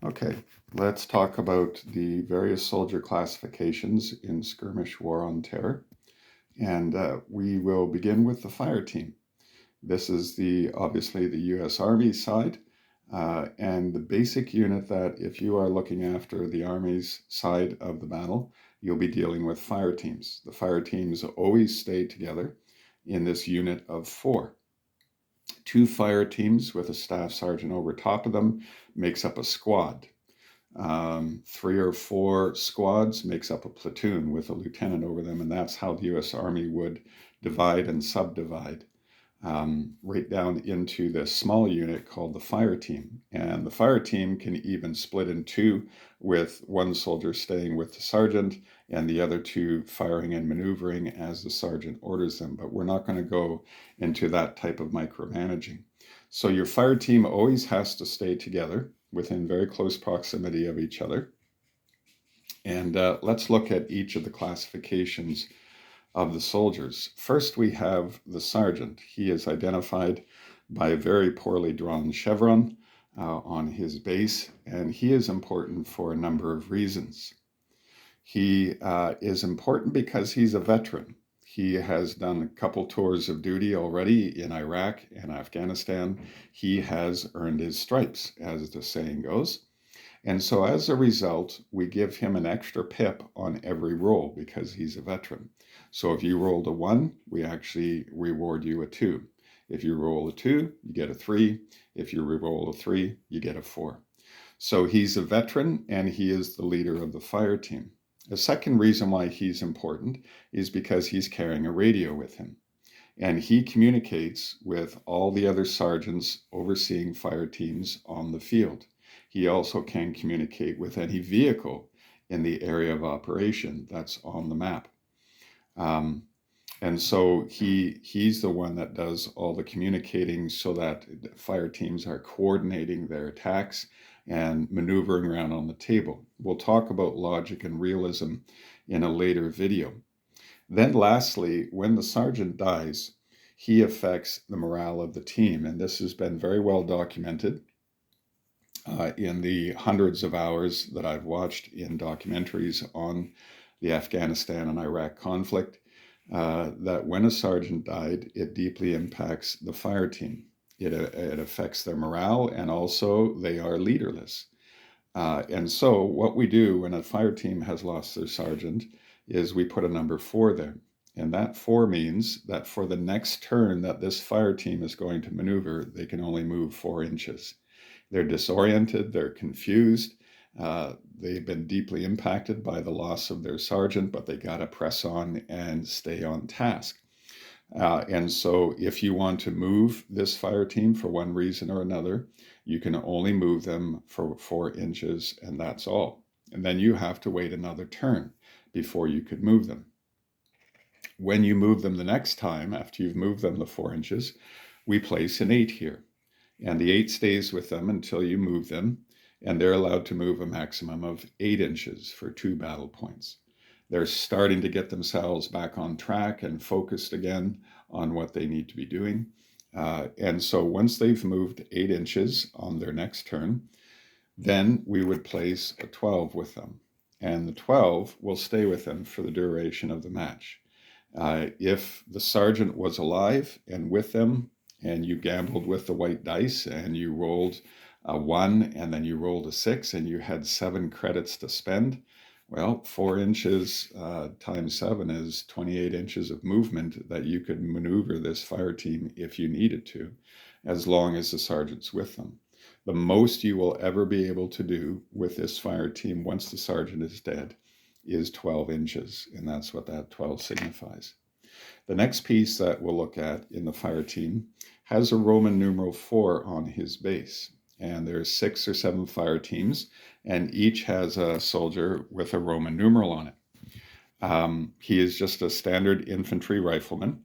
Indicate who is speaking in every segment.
Speaker 1: Okay, let's talk about the various soldier classifications in Skirmish War on Terror. And we will begin with the fire team. This is obviously the U.S. Army side, and the basic unit that if you are looking after the Army's side of the battle, you'll be dealing with fire teams. The fire teams always stay together in this unit of 4. 2 fire teams with a staff sergeant over top of them makes up a squad. 3 or 4 squads makes up a platoon with a lieutenant over them, and that's how the U.S. Army would divide and subdivide right down into this small unit called the fire team. And the fire team can even split in 2, with one soldier staying with the sergeant and the other 2 firing and maneuvering as the sergeant orders them. But we're not going to go into that type of micromanaging. So your fire team always has to stay together within very close proximity of each other. And let's look at each of the classifications of the soldiers. First, we have the sergeant. He is identified by a very poorly drawn chevron on his base, and he is important for a number of reasons. He is important because he's a veteran. He has done a couple tours of duty already in Iraq and Afghanistan. He has earned his stripes, as the saying goes. And so as a result, we give him an extra pip on every roll because he's a veteran. So if you rolled a 1, we actually reward you a 2. If you roll a 2, you get a 3. If you roll a 3, you get a 4. So he's a veteran and he is the leader of the fire team. The second reason why he's important is because he's carrying a radio with him. And he communicates with all the other sergeants overseeing fire teams on the field. He also can communicate with any vehicle in the area of operation that's on the map. And so he's the one that does all the communicating so that fire teams are coordinating their attacks and maneuvering around on the table. We'll talk about logic and realism in a later video. Then lastly, when the sergeant dies, he affects the morale of the team. And this has been very well documented in the hundreds of hours that I've watched in documentaries on the Afghanistan and Iraq conflict, that when a sergeant died, it deeply impacts the fire team. It affects their morale, and also they are leaderless. And so what we do when a fire team has lost their sergeant is we put a number 4 there. And that 4 means that for the next turn that this fire team is going to maneuver, they can only move 4 inches. They're disoriented, they're confused, they've been deeply impacted by the loss of their sergeant, but they got to press on and stay on task. And so if you want to move this fire team for one reason or another, you can only move them for 4 inches, and that's all. And then you have to wait another turn before you could move them. When you move them the next time, after you've moved them the 4 inches, we place an 8 here. And the 8 stays with them until you move them, and they're allowed to move a maximum of 8 inches for 2 battle points. They're starting to get themselves back on track and focused again on what they need to be doing. And so once they've moved 8 inches on their next turn, then we would place a 12 with them. And the 12 will stay with them for the duration of the match. If the sergeant was alive and with them, and you gambled with the white dice and you rolled a 1 and then you rolled a 6 and you had 7 credits to spend, well, 4 inches times 7 is 28 inches of movement that you could maneuver this fire team if you needed to, as long as the sergeant's with them. The most you will ever be able to do with this fire team once the sergeant is dead is 12 inches, and that's what that 12 signifies. The next piece that we'll look at in the fire team has a Roman numeral 4 on his base. And there's 6 or 7 fire teams, and each has a soldier with a Roman numeral on it. He is just a standard infantry rifleman.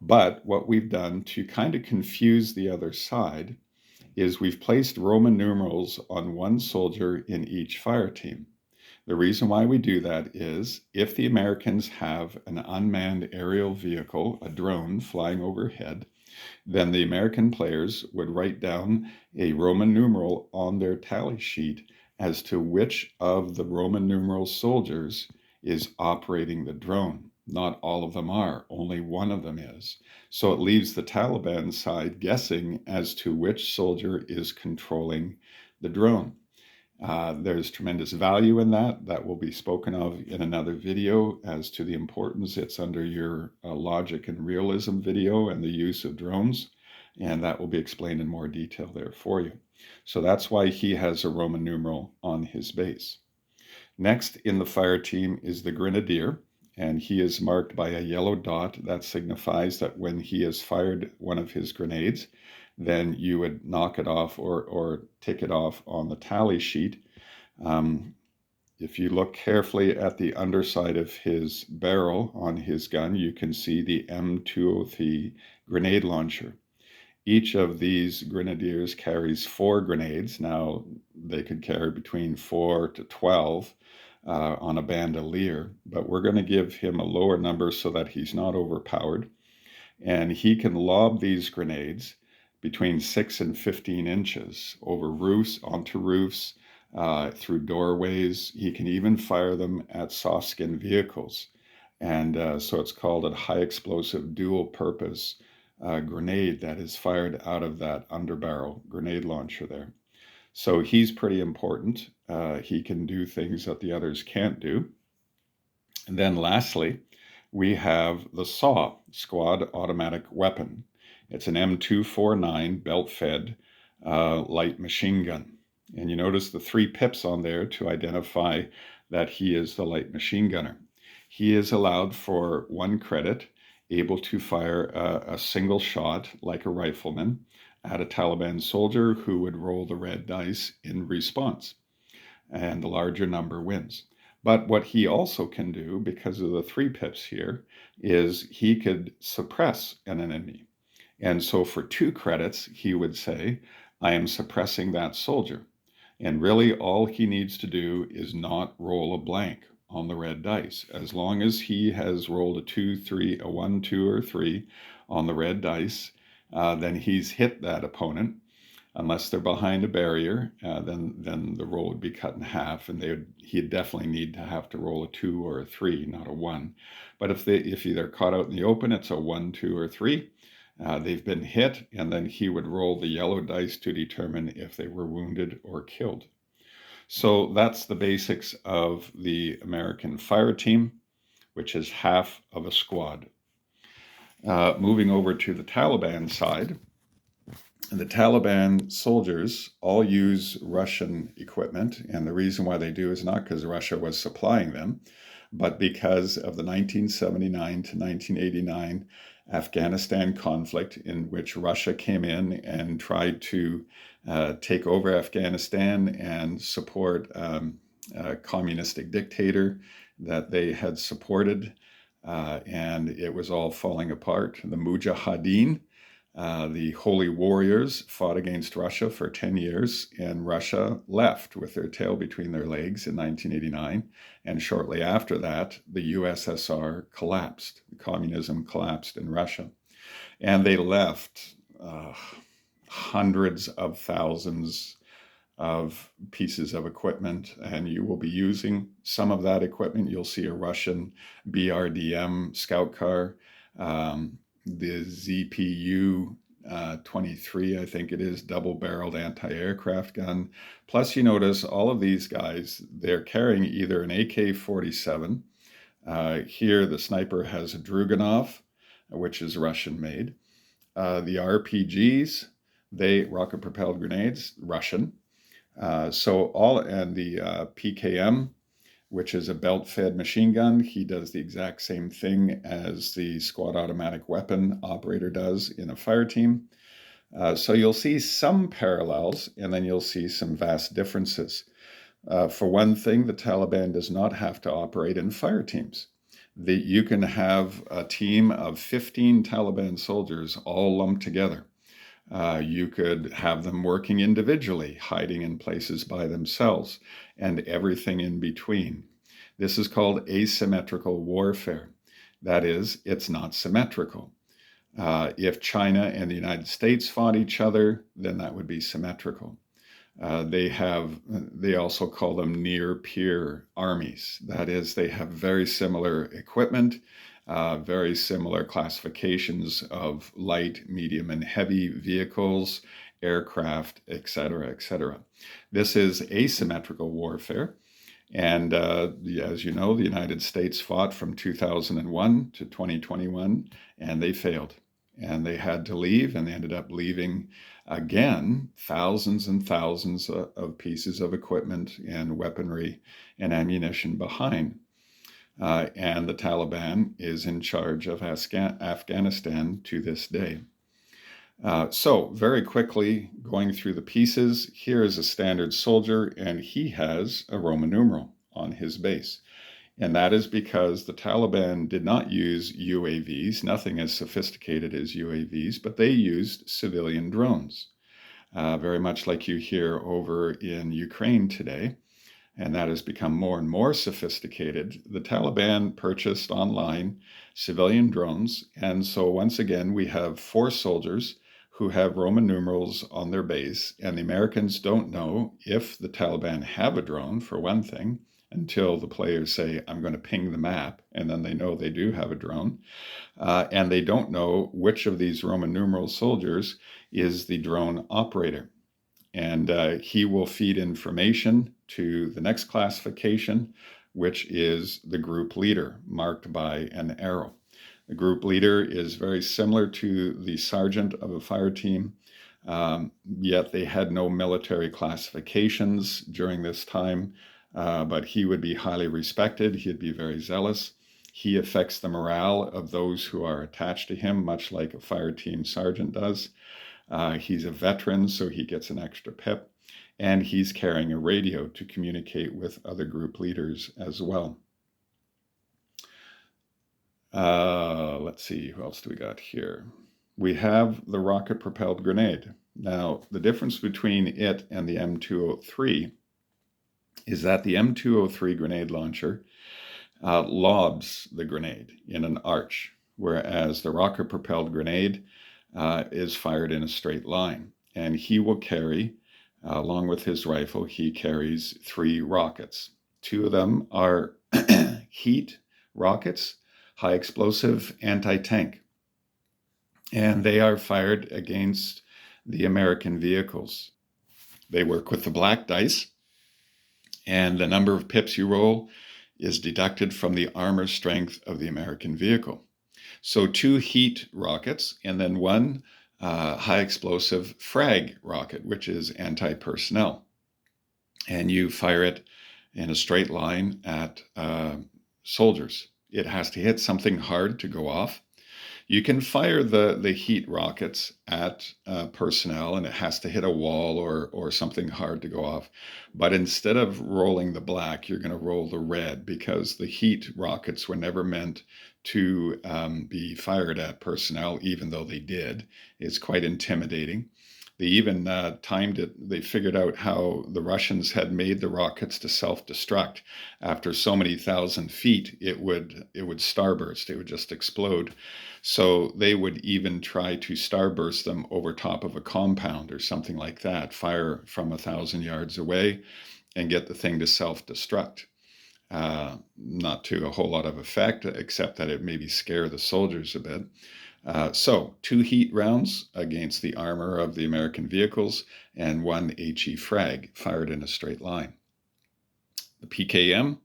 Speaker 1: But what we've done to kind of confuse the other side is we've placed Roman numerals on one soldier in each fire team. The reason why we do that is if the Americans have an unmanned aerial vehicle, a drone flying overhead, then the American players would write down a Roman numeral on their tally sheet as to which of the Roman numeral soldiers is operating the drone. Not all of them are, only one of them is. So it leaves the Taliban side guessing as to which soldier is controlling the drone. There's tremendous value in that. That will be spoken of in another video as to the importance. It's under your logic and realism video and the use of drones, and that will be explained in more detail there for you. So that's why he has a Roman numeral on his base. Next in the fire team is the grenadier, and he is marked by a yellow dot. That signifies that when he has fired one of his grenades, then you would knock it off or tick it off on the tally sheet. If you look carefully at the underside of his barrel on his gun, you can see the M203 grenade launcher. Each of these grenadiers carries 4 grenades. Now, they could carry between 4 to 12 on a bandolier, but we're going to give him a lower number so that he's not overpowered. And he can lob these grenades between 6 and 15 inches over roofs, onto roofs, through doorways. He can even fire them at soft-skin vehicles. And so it's called a high explosive dual purpose grenade that is fired out of that underbarrel grenade launcher there. So he's pretty important. He can do things that the others can't do. And then lastly, we have the SAW, Squad Automatic Weapon. It's an M249 belt-fed light machine gun. And you notice the 3 pips on there to identify that he is the light machine gunner. He is allowed for 1 credit, able to fire a single shot like a rifleman at a Taliban soldier who would roll the red dice in response. And the larger number wins. But what he also can do, because of the 3 pips here, is he could suppress an enemy. And so for 2 credits, he would say, I am suppressing that soldier. And really all he needs to do is not roll a blank on the red dice. As long as he has rolled a 2, 3, a 1, 2, or 3 on the red dice, then he's hit that opponent. Unless they're behind a barrier, then the roll would be cut in half, and he'd definitely need to have to roll a 2 or a 3, not a 1. But if they're caught out in the open, it's a 1, 2, or 3. They've been hit, and then he would roll the yellow dice to determine if they were wounded or killed. So that's the basics of the American fire team, which is half of a squad. Moving over to the Taliban side, the Taliban soldiers all use Russian equipment, and the reason why they do is not because Russia was supplying them, but because of the 1979 to 1989 Afghanistan conflict, in which Russia came in and tried to take over Afghanistan and support a communistic dictator that they had supported, and it was all falling apart. The Mujahideen, the holy warriors, fought against Russia for 10 years, and Russia left with their tail between their legs in 1989. And shortly after that, the USSR collapsed. Communism collapsed in Russia. And they left hundreds of thousands of pieces of equipment, and you will be using some of that equipment. You'll see a Russian BRDM scout car, the ZPU 23, I think it is, double-barreled anti-aircraft gun. Plus, you notice all of these guys, they're carrying either an AK-47. Here, the sniper has a Druganov, which is Russian-made. The RPGs, rocket-propelled grenades, Russian. And the PKM, which is a belt-fed machine gun. He does the exact same thing as the squad automatic weapon operator does in a fire team. So you'll see some parallels, and then you'll see some vast differences. For one thing, the Taliban does not have to operate in fire teams. You can have a team of 15 Taliban soldiers all lumped together. You could have them working individually, hiding in places by themselves, and everything in between. This is called asymmetrical warfare. That is, it's not symmetrical. If China and the United States fought each other, then that would be symmetrical. They also call them near peer armies. That is, they have very similar equipment, very similar classifications of light, medium, and heavy vehicles, aircraft, etc., etc. This is asymmetrical warfare. And as you know, the United States fought from 2001 to 2021, and they failed. And they had to leave, and they ended up leaving again thousands and thousands of pieces of equipment and weaponry and ammunition behind. And the Taliban is in charge of Afghanistan to this day. So, very quickly going through the pieces, here is a standard soldier, and he has a Roman numeral on his base. And that is because the Taliban did not use UAVs, nothing as sophisticated as UAVs, but they used civilian drones, very much like you hear over in Ukraine today. And that has become more and more sophisticated. The Taliban purchased online civilian drones. And so once again, we have 4 soldiers who have Roman numerals on their base. And the Americans don't know if the Taliban have a drone, for one thing, until the players say, I'm going to ping the map. And then they know they do have a drone. And they don't know which of these Roman numeral soldiers is the drone operator. And he will feed information to the next classification, which is the group leader, marked by an arrow. The group leader is very similar to the sergeant of a fire team, yet they had no military classifications during this time, but he would be highly respected. He'd be very zealous. He affects the morale of those who are attached to him, much like a fire team sergeant does. He's a veteran, so he gets an extra pip, and he's carrying a radio to communicate with other group leaders as well. Let's see, who else do we got here? We have the rocket-propelled grenade. Now, the difference between it and the M203 is that the M203 grenade launcher lobs the grenade in an arch, whereas the rocket-propelled grenade is fired in a straight line. And he will carry, along with his rifle, he carries 3 rockets. 2 of them are heat rockets, high explosive anti-tank. And they are fired against the American vehicles. They work with the black dice, and the number of pips you roll is deducted from the armor strength of the American vehicle. So 2 heat rockets, and then 1 high explosive frag rocket, which is anti-personnel. And you fire it in a straight line at soldiers. It has to hit something hard to go off. You can fire the heat rockets at personnel, and it has to hit a wall or something hard to go off. But instead of rolling the black, you're going to roll the red, because the heat rockets were never meant to be fired at personnel, even though they did. It's quite intimidating. They even timed it. They figured out how the Russians had made the rockets to self-destruct. After so many thousand feet, it would starburst. It would just explode. So they would even try to starburst them over top of a compound or something like that, fire from 1,000 yards away and get the thing to self-destruct. Not to a whole lot of effect, except that it maybe scare the soldiers a bit. So 2 heat rounds against the armor of the American vehicles, and 1 HE frag fired in a straight line. The PKM,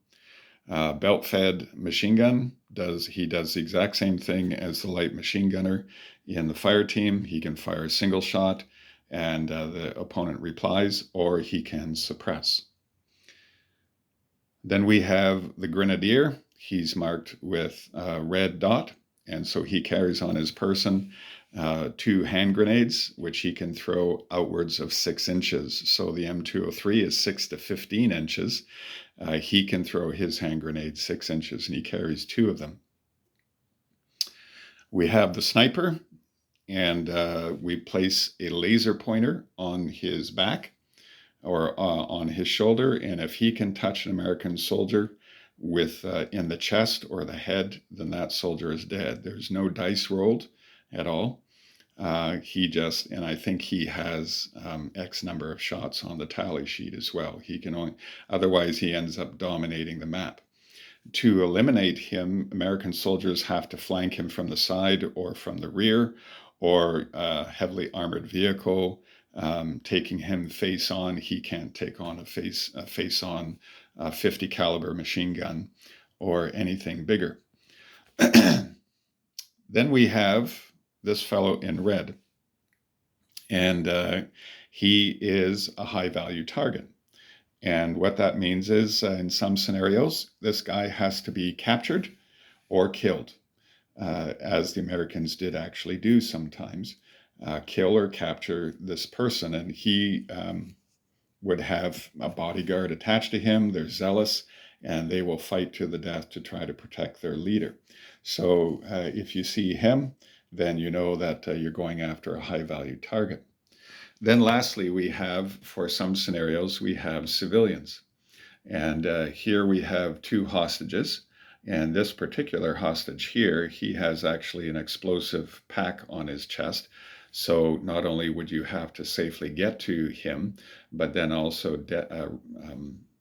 Speaker 1: belt-fed machine gun, does the exact same thing as the light machine gunner in the fire team. He can fire a single shot and the opponent replies, or he can suppress. Then we have the grenadier. He's marked with a red dot, and so he carries on his person 2 hand grenades, which he can throw outwards of 6 inches. So the M203 is 6 to 15 inches. He can throw his hand grenade 6 inches, and he carries 2 of them. We have the sniper, and we place a laser pointer on his back or on his shoulder, and if he can touch an American soldier with in the chest or the head, then that soldier is dead. There's no dice rolled at all. And I think he has X number of shots on the tally sheet as well. He can only, otherwise he ends up dominating the map. To eliminate him, American soldiers have to flank him from the side or from the rear, or a heavily armored vehicle taking him face on. He can't take on a face on 50 caliber machine gun or anything bigger. Then we have this fellow in red, and he is a high value target. And what that means is, in some scenarios, this guy has to be captured or killed, as the Americans did actually do sometimes, kill or capture this person. And he would have a bodyguard attached to him. They're zealous, and they will fight to the death to try to protect their leader. So if you see him, then you know that you're going after a high value target. Then lastly, we have, for some scenarios, we have civilians. And here we have two hostages. And this particular hostage here, he has actually an explosive pack on his chest. So not only would you have to safely get to him, but then also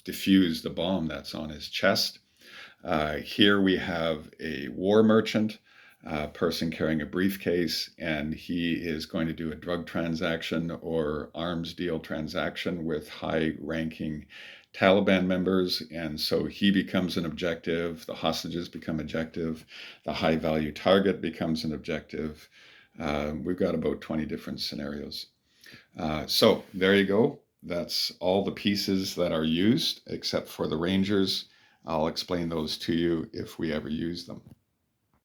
Speaker 1: defuse the bomb that's on his chest. Here we have a war merchant, person carrying a briefcase, and he is going to do a drug transaction or arms deal transaction with high-ranking Taliban members, and so he becomes an objective, the hostages become objective, the high-value target becomes an objective. We've got about 20 different scenarios. So there you go. That's all the pieces that are used, except for the Rangers. I'll explain those to you if we ever use them.